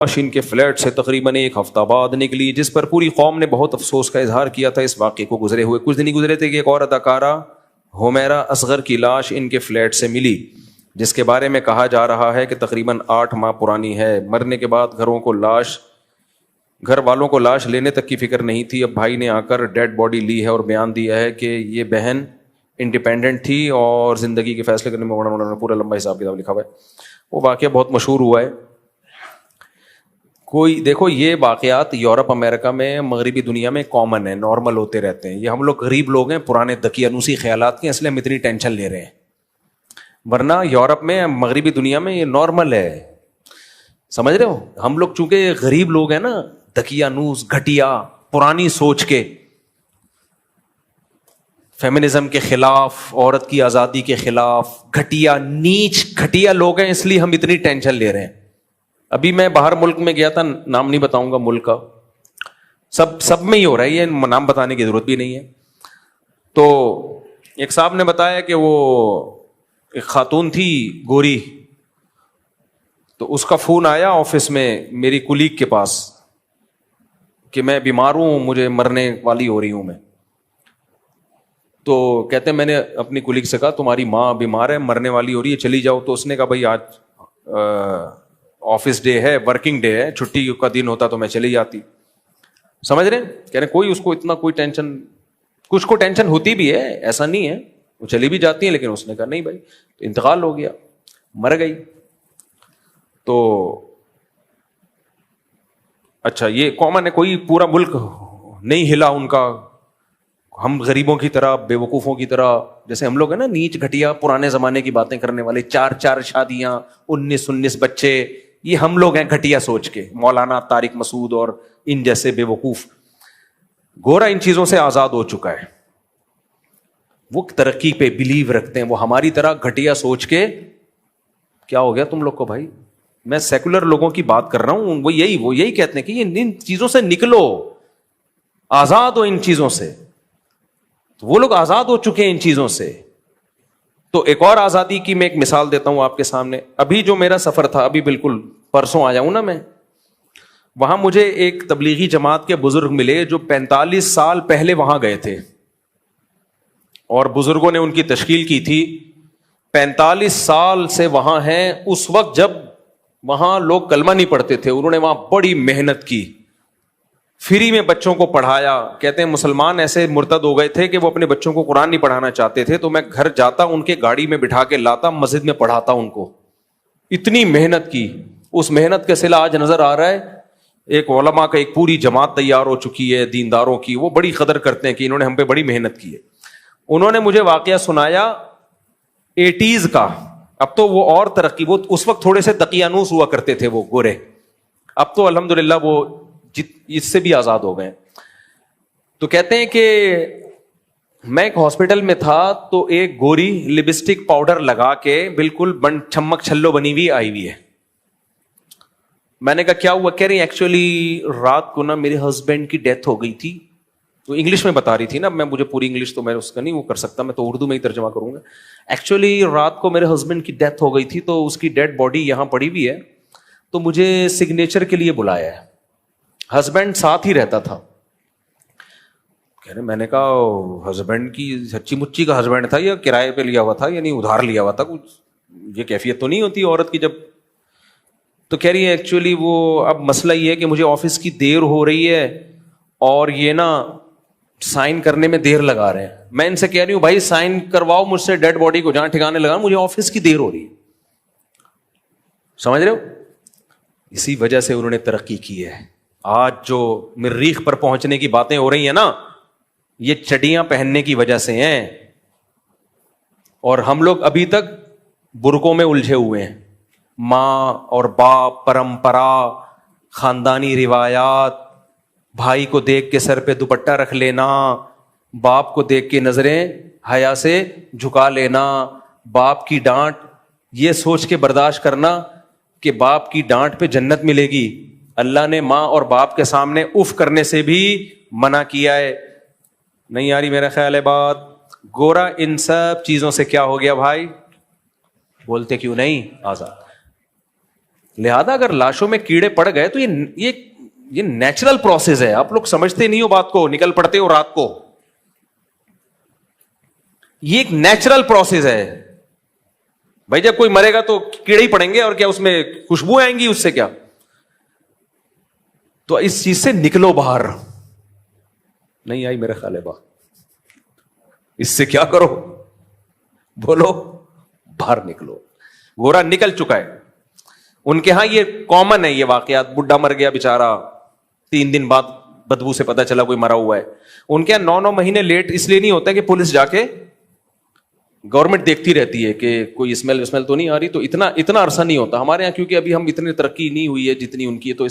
ان کے فلیٹ سے تقریباً ایک ہفتہ بعد نکلی، جس پر پوری قوم نے بہت افسوس کا اظہار کیا تھا۔ اس واقعے کو گزرے ہوئے کچھ دن ہی گزرے تھے کہ ایک اور اداکارہ حمیرہ اصغر کی لاش ان کے فلیٹ سے ملی، جس کے بارے میں کہا جا رہا ہے کہ تقریباً 8 ماہ پرانی ہے۔ مرنے کے بعد گھر والوں کو لاش لینے تک کی فکر نہیں تھی۔ اب بھائی نے آ کر ڈیڈ باڈی لی ہے اور بیان دیا ہے کہ یہ بہن انڈیپینڈنٹ تھی اور زندگی کے فیصلے کرنے میں پورا لمبا حساب کتاب لکھا ہوا ہے۔ وہ واقعہ بہت مشہور ہوا ہے۔ دیکھو یہ واقعات یورپ امریکہ میں مغربی دنیا میں کامن ہے، نارمل ہوتے رہتے ہیں۔ یہ ہم لوگ غریب لوگ ہیں، پرانے دقیانوسی خیالات کے، اس لیے ہم اتنی ٹینشن لے رہے ہیں، ورنہ یورپ میں مغربی دنیا میں یہ نارمل ہے۔ سمجھ رہے ہو؟ ہم لوگ چونکہ غریب لوگ ہیں نا، دقیانوس، گھٹیا، پرانی سوچ کے، فیمنزم کے خلاف، عورت کی آزادی کے خلاف، گھٹیا نیچ گھٹیا لوگ ہیں، اس لیے ہم اتنی ٹینشن لے رہے ہیں۔ ابھی میں باہر ملک میں گیا تھا، نام نہیں بتاؤں گا ملک کا، سب میں ہی ہو رہا ہے، یہ نام بتانے کی ضرورت بھی نہیں ہے۔ تو ایک صاحب نے بتایا کہ وہ ایک خاتون تھی گوری، تو اس کا فون آیا آفس میں میری کولیگ کے پاس کہ میں بیمار ہوں، مجھے مرنے والی ہو رہی ہوں میں۔ تو کہتے ہیں میں نے اپنی کولیگ سے کہا تمہاری ماں بیمار ہے، مرنے والی ہو رہی ہے، چلی جاؤ۔ تو اس نے کہا بھائی آج آفس ڈے ہے، ورکنگ ڈے ہے، چھٹی کا دن ہوتا تو میں چلی جاتی۔ سمجھ رہے ہیں؟ کہہ رہے کوئی اس کو اتنا کوئی ٹینشن، کچھ کو ٹینشن ہوتی بھی ہے، ایسا نہیں ہے، وہ چلی بھی جاتی ہیں، لیکن اس نے کہا نہیں بھائی، تو انتقال ہو گیا، مر گئی۔ تو اچھا یہ کامن ہے، کوئی پورا ملک نہیں ہلا ان کا، ہم غریبوں کی طرح، بے وقوفوں کی طرح، جیسے ہم لوگ ہیں نا نیچ گھٹیا پرانے زمانے کی باتیں کرنے والے، 4 شادیاں، 19 بچے، یہ ہم لوگ ہیں گھٹیا سوچ کے، مولانا طارق مسعود اور ان جیسے بے وقوف۔ گورا ان چیزوں سے آزاد ہو چکا ہے، وہ ترقی پہ بلیو رکھتے ہیں، وہ ہماری طرح گھٹیا سوچ کے۔ کیا ہو گیا تم لوگ کو بھائی؟ میں سیکولر لوگوں کی بات کر رہا ہوں، وہ یہی کہتے ہیں کہ ان چیزوں سے نکلو، آزاد ہو ان چیزوں سے۔ تو وہ لوگ آزاد ہو چکے ہیں ان چیزوں سے۔ تو ایک اور آزادی کی میں ایک مثال دیتا ہوں آپ کے سامنے۔ ابھی جو میرا سفر تھا، ابھی بالکل پرسوں آیا ہوں نا میں، وہاں مجھے ایک تبلیغی جماعت کے بزرگ ملے جو 45 سال پہلے وہاں گئے تھے، اور بزرگوں نے ان کی تشکیل کی تھی۔ 45 سال سے وہاں ہیں۔ اس وقت جب وہاں لوگ کلمہ نہیں پڑھتے تھے، انہوں نے وہاں بڑی محنت کی، فری میں بچوں کو پڑھایا۔ کہتے ہیں مسلمان ایسے مرتد ہو گئے تھے کہ وہ اپنے بچوں کو قرآن نہیں پڑھانا چاہتے تھے، تو میں گھر جاتا، ان کے گاڑی میں بٹھا کے لاتا، مسجد میں پڑھاتا ان کو۔ اتنی محنت کی، اس محنت کا صلہ آج نظر آ رہا ہے۔ ایک علماء کا ایک پوری جماعت تیار ہو چکی ہے دینداروں کی، وہ بڑی قدر کرتے ہیں کہ انہوں نے ہم پہ بڑی محنت کی ہے۔ انہوں نے مجھے واقعہ سنایا 80s کا۔ اب تو وہ اور ترقی، وہ اس وقت تھوڑے سے دقیانوس ہوا کرتے تھے وہ گورے، اب تو الحمدللہ وہ اس سے بھی آزاد ہو گئے۔ تو کہتے ہیں کہ میں ایک ہاسپٹل میں تھا، تو ایک گوری لپسٹک پاؤڈر لگا کے بالکل چھمک چھلو بنی ہوئی آئی ہوئی ہے۔ میں نے کہا کیا ہوا؟ کہہ رہی ایکچولی رات کو نا میرے ہسبینڈ کی ڈیتھ ہو گئی تھی۔ تو انگلش میں بتا رہی تھی نا، مجھے پوری انگلش تو میں اس کا نہیں وہ کر سکتا، میں تو اردو میں ہی ترجمہ کروں گا۔ ایکچولی رات کو میرے ہسبینڈ کی ڈیتھ ہو گئی تھی، تو اس کی ڈیڈ باڈی یہاں پڑی ہوئی ہے، تو مجھے سگنیچر کے لیے بلایا ہے۔ ہسبینڈ ساتھ ہی رہتا تھا۔ کہہ رہے میں نے کہا ہسبینڈ کی سچی مچی کا ہسبینڈ تھا یا کرائے پہ لیا ہوا تھا، یعنی ادھار لیا ہوا تھا کچھ؟ یہ کیفیت تو نہیں ہوتی عورت کی جب۔ تو کہہ رہی ہے ایکچولی وہ اب مسئلہ یہ ہے کہ مجھے آفس کی دیر ہو رہی ہے، اور یہ نا سائن کرنے میں دیر لگا رہے ہیں۔ میں ان سے کہہ رہی ہوں بھائی سائن کرواؤ مجھ سے ڈیڈ باڈی کو جہاں ٹھکانے لگا، مجھے آفس کی دیر ہو رہی ہے۔ سمجھ رہے ہو؟ اسی وجہ سے انہوں نے ترقی کی ہے۔ آج جو مریخ پر پہنچنے کی باتیں ہو رہی ہیں نا، یہ چڈیاں پہننے کی وجہ سے ہیں، اور ہم لوگ ابھی تک برقعوں میں الجھے ہوئے ہیں۔ ماں اور باپ، پرمپرا، خاندانی روایات، بھائی کو دیکھ کے سر پہ دوپٹہ رکھ لینا، باپ کو دیکھ کے نظریں حیا سے جھکا لینا، باپ کی ڈانٹ یہ سوچ کے برداشت کرنا کہ باپ کی ڈانٹ پہ جنت ملے گی۔ اللہ نے ماں اور باپ کے سامنے اف کرنے سے بھی منع کیا ہے۔ نہیں آ رہی میرا خیال ہے بات؟ گورا ان سب چیزوں سے کیا ہو گیا بھائی؟ بولتے کیوں نہیں؟ آزاد۔ لہذا اگر لاشوں میں کیڑے پڑ گئے تو یہ نیچرل پروسیس ہے. آپ لوگ سمجھتے نہیں ہو بات کو, نکل پڑتے ہو رات کو. یہ ایک نیچرل پروسیس ہے بھائی. جب کوئی مرے گا تو کیڑے ہی پڑیں گے, اور کیا اس میں خوشبو آئیں گی اس سے کیا؟ تو اس چیز سے نکلو باہر. نہیں آئی میرے خیال ہے با, اس سے کیا کرو, بولو باہر نکلو. گورا نکل چکا ہے. ان کے ہاں یہ کامن ہے یہ واقعات. بڈھا مر گیا بےچارا, 3 دن بعد بدبو سے پتا چلا کوئی مرا ہوا ہے. ان کے یہاں 9 مہینے لیٹ اس لیے نہیں ہوتا کہ پولیس جا کے گورنمنٹ دیکھتی رہتی ہے کہ کوئی اسمیل تو نہیں آ رہی, تو اتنا عرصہ نہیں ہوتا. ہمارے یہاں کیونکہ ابھی ہم اتنی ترقی نہیں ہوئی ہے جتنی ان کی ہے, تو